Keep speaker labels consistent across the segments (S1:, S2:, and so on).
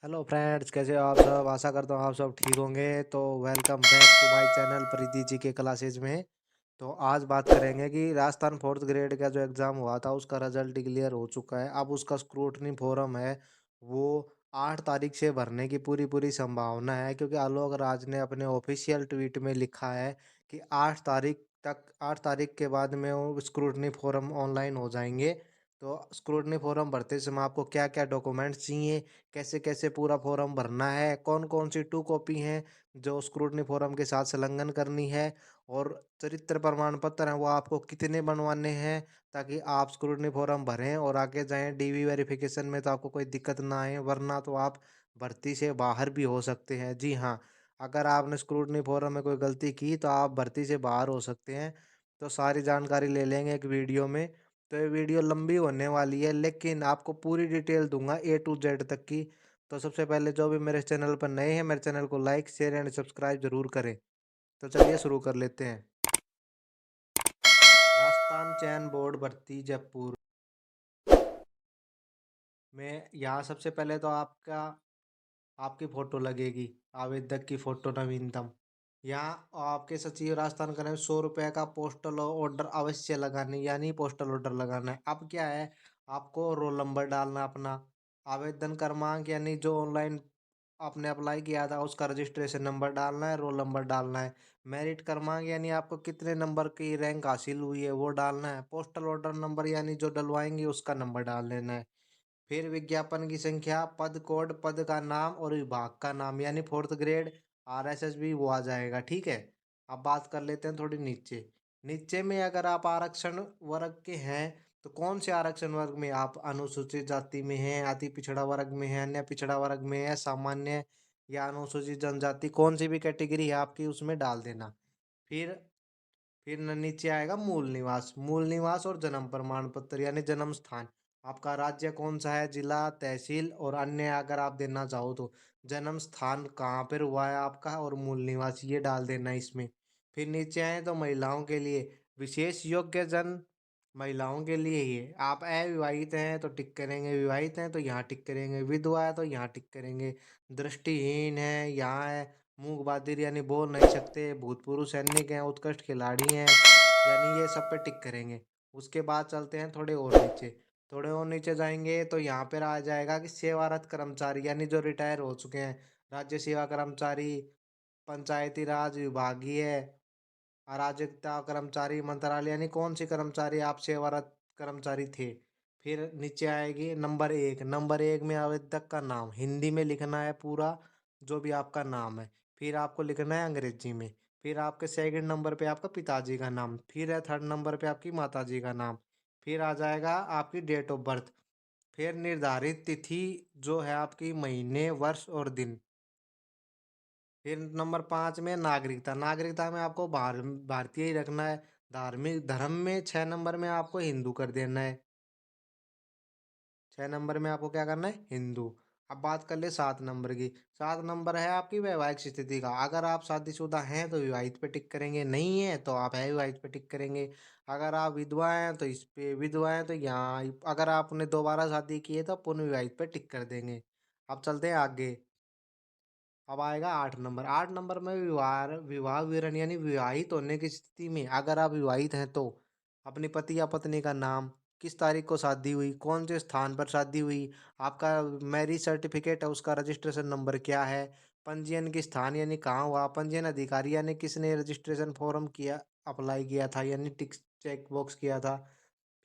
S1: Hello friends, कैसे हो आप सब। आशा करता हूँ आप सब ठीक होंगे। तो welcome back to my channel Preeti ji के क्लासेज में। तो आज बात करेंगे कि राजस्थान फोर्थ ग्रेड का जो एग्ज़ाम हुआ था उसका रिजल्ट डिक्लेयर हो चुका है। अब उसका स्क्रूटनी फॉरम है वो 8 तारीख से भरने की पूरी पूरी संभावना है, क्योंकि आलोक राज ने अपने ऑफिशियल ट्वीट में लिखा है कि 8 तारीख के बाद में वो स्क्रूटनी फॉरम ऑनलाइन हो जाएंगे। तो स्क्रूटनी फॉरम भरते समय आपको क्या क्या डॉक्यूमेंट्स चाहिए, कैसे कैसे पूरा फॉर्म भरना है, कौन कौन सी 2 कॉपी हैं जो स्क्रूटनी फॉर्म के साथ संलग्न करनी है, और चरित्र प्रमाण पत्र हैं वो आपको कितने बनवाने हैं, ताकि आप स्क्रूटनी फॉर्म भरें और आगे जाएं डीवी वेरिफिकेशन में तो आपको कोई दिक्कत ना आए, वरना तो आप भर्ती से बाहर भी हो सकते हैं। जी हाँ, अगर आपने स्क्रूटनी फॉर्म में कोई गलती की तो आप भर्ती से बाहर हो सकते हैं। तो सारी जानकारी ले लेंगे एक वीडियो में। तो ये वीडियो लंबी होने वाली है, लेकिन आपको पूरी डिटेल दूंगा ए टू जेड तक की। तो सबसे पहले जो भी मेरे चैनल पर नए हैं, मेरे चैनल को लाइक शेयर एंड सब्सक्राइब जरूर करें। तो चलिए शुरू कर लेते हैं। राजस्थान चयन बोर्ड भर्ती जयपुर में यहाँ सबसे पहले तो आपकी फोटो लगेगी, आवेदक की फोटो नवीनतम। यहाँ आपके सचिव राजस्थान करें 100 रुपये का पोस्टल ऑर्डर अवश्य लगाने, यानी पोस्टल ऑर्डर लगाना है। अब क्या है, आपको रोल नंबर डालना अपना, आवेदन क्रमांक यानी जो ऑनलाइन आपने अप्लाई किया था उसका रजिस्ट्रेशन नंबर डालना है, रोल नंबर डालना है। मेरिट क्रमांक यानी आपको कितने नंबर की रैंक हासिल हुई है वो डालना है। पोस्टल ऑर्डर नंबर यानी जो डलवाएंगे उसका नंबर डाल देना है। फिर विज्ञापन की संख्या, पद कोड, पद का नाम और विभाग का नाम, यानी फोर्थ ग्रेड आरएसएस भी वो आ जाएगा। ठीक है। अब बात कर लेते हैं थोड़ी नीचे। नीचे में अगर आप आरक्षण वर्ग के हैं तो कौन से आरक्षण वर्ग में आप, अनुसूचित जाति में हैं, अति पिछड़ा वर्ग में है, अन्य पिछड़ा वर्ग में है, सामान्य या अनुसूचित जनजाति, कौन सी भी कैटेगरी है आपकी उसमें डाल देना। फिर नीचे आएगा मूल निवास। मूल निवास और जन्म प्रमाण पत्र यानी जन्म स्थान, आपका राज्य कौन सा है, जिला, तहसील और अन्य अगर आप देना चाहो तो। जन्म स्थान कहाँ पर हुआ है आपका और मूल निवास ये डाल देना इसमें। फिर नीचे आए तो महिलाओं के लिए विशेष योग्य जन, महिलाओं के लिए ही है। आप अविवाहित हैं तो टिक करेंगे, विवाहित हैं तो यहाँ टिक करेंगे, विधवा है तो यहाँ टिक करेंगे, दृष्टिहीन है यहाँ है, मूक बधिर यानी बोल नहीं सकते, भूतपूर्व सैनिक हैं, उत्कृष्ट खिलाड़ी हैं, यानी ये सब पे टिक करेंगे। उसके बाद चलते हैं थोड़े और नीचे। थोड़े और नीचे जाएंगे तो यहाँ पर आ जाएगा कि सेवारत कर्मचारी यानी जो रिटायर हो चुके हैं, राज्य सेवा कर्मचारी, पंचायती राज विभागीय, अराजकता कर्मचारी, मंत्रालय, यानी कौन सी कर्मचारी आप सेवारत कर्मचारी थे। फिर नीचे आएगी नंबर 1। नंबर 1 में आवेदक का नाम हिंदी में लिखना है पूरा, जो भी आपका नाम है। फिर आपको लिखना है अंग्रेजी में। फिर आपके सेकंड नंबर पे आपका पिताजी का नाम, फिर है थर्ड नंबर पे आपकी माताजी का नाम। फिर आ जाएगा आपकी डेट ऑफ बर्थ। फिर निर्धारित तिथि जो है आपकी, महीने, वर्ष और दिन। फिर नंबर 5 में नागरिकता। नागरिकता में आपको भारतीय ही रखना है। धार्मिक धर्म में 6 नंबर में आपको हिंदू कर देना है। 6 नंबर में आपको क्या करना है, हिंदू। अब बात कर ले 7 नंबर की। 7 नंबर है आपकी वैवाहिक स्थिति का। अगर आप शादीशुदा हैं तो विवाहित पे टिक करेंगे, नहीं है तो आप अविवाहित पे टिक करेंगे। अगर आप विधवा हैं तो इस पे, विधवा हैं तो यहाँ, अगर आपने दोबारा शादी की है तो पुनः विवाहित पे टिक कर देंगे। अब चलते हैं आगे। अब आएगा 8 नंबर। 8 नंबर में विवाह विवाह विवरण यानी विवाहित होने की स्थिति में अगर आप विवाहित हैं तो अपने पति या पत्नी का नाम, किस तारीख को शादी हुई, कौन से स्थान पर शादी हुई, आपका मैरिज सर्टिफिकेट है उसका रजिस्ट्रेशन नंबर क्या है, पंजीयन की स्थान यानी कहाँ हुआ, पंजीयन अधिकारी यानी किसने रजिस्ट्रेशन फॉर्म किया, अप्लाई किया था यानी टिक चेक बॉक्स किया था।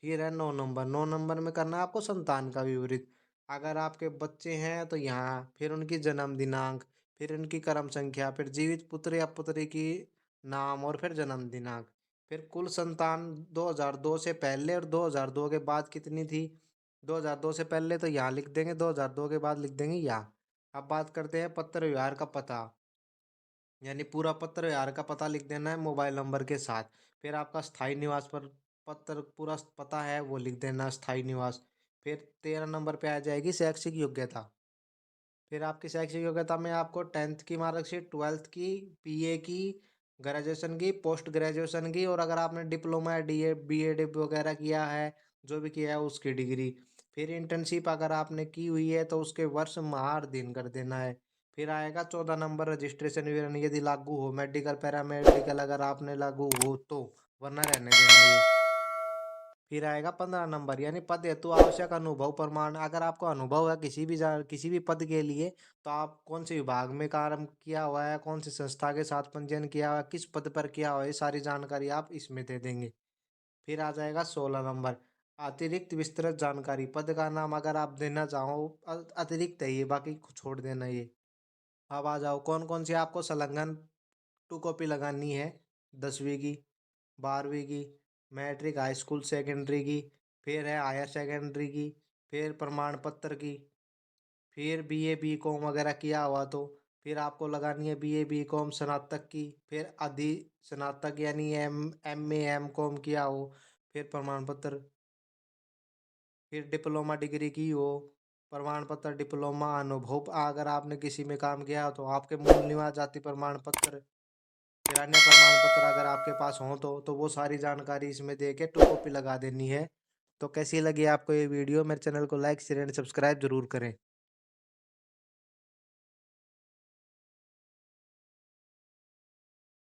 S1: फिर है 9 नंबर। 9 नंबर में करना है आपको संतान का विवरित। अगर आपके बच्चे हैं तो यहाँ, फिर उनकी जन्म दिनांक, फिर उनकी कर्म संख्या, फिर जीवित पुत्र या पुत्री की नाम और फिर जन्म दिनांक। फिर कुल संतान 2002 से पहले और 2002 के बाद कितनी थी। 2002 से पहले तो यहाँ लिख देंगे, 2002 के बाद लिख देंगे यहाँ। अब बात करते हैं पत्र व्यवहार का पता, यानी पूरा पत्र व्यवहार का पता लिख देना है मोबाइल नंबर के साथ। फिर आपका स्थायी निवास पर पत्र पूरा पता है वो लिख देना, स्थायी निवास। फिर 13 नंबर पे आ जाएगी शैक्षिक योग्यता। फिर आपकी शैक्षिक योग्यता में आपको 10th की मार्कशीट, 12th की, पीए की, ग्रेजुएशन की, पोस्ट ग्रेजुएशन की, और अगर आपने डिप्लोमा या डी बी एड वगैरह किया है, जो भी किया है उसकी डिग्री। फिर इंटर्नशिप अगर आपने की हुई है तो उसके वर्ष माह दिन कर देना है। फिर आएगा 14 नंबर रजिस्ट्रेशन विवरण यदि लागू हो, मेडिकल पैरामेडिकल अगर आपने लागू हो तो, वरना रहने देना ये। फिर आएगा 15 नंबर यानी पद हेतु आवश्यक अनुभव प्रमाण। अगर आपको अनुभव है किसी भी पद के लिए, तो आप कौन से विभाग में कार्य किया हुआ है, कौन सी संस्था के साथ पंजीयन किया हुआ है, किस पद पर किया हुआ है, ये सारी जानकारी आप इसमें दे देंगे। फिर आ जाएगा 16 नंबर अतिरिक्त विस्तृत जानकारी। पद का नाम अगर आप देना चाहो अतिरिक्त है ये, बाकी छोड़ देना ये। अब आ जाओ कौन कौन सी आपको संलग्न टू कॉपी लगानी है। 10वीं की, 12वीं की, मैट्रिक हाई स्कूल सेकेंडरी की, फिर है हायर सेकेंडरी की, फिर प्रमाण पत्र की, फिर बीए बीकॉम वगैरह किया हुआ तो फिर आपको लगानी है बीए बीकॉम स्नातक की, फिर अधि स्नातक यानी एम ए एम कॉम किया हो, फिर प्रमाण पत्र, फिर डिप्लोमा डिग्री की हो, प्रमाण पत्र डिप्लोमा अनुभव अगर आपने किसी में काम किया हो तो आपके मूल निवास जाति प्रमाण पत्र, फिर अन्य प्रमाण पत्र अगर आपके पास हो तो वो सारी जानकारी इसमें दे के टू कॉपी लगा देनी है। तो कैसी लगी आपको ये वीडियो? मेरे चैनल को लाइक शेयर एंड सब्सक्राइब जरूर करें।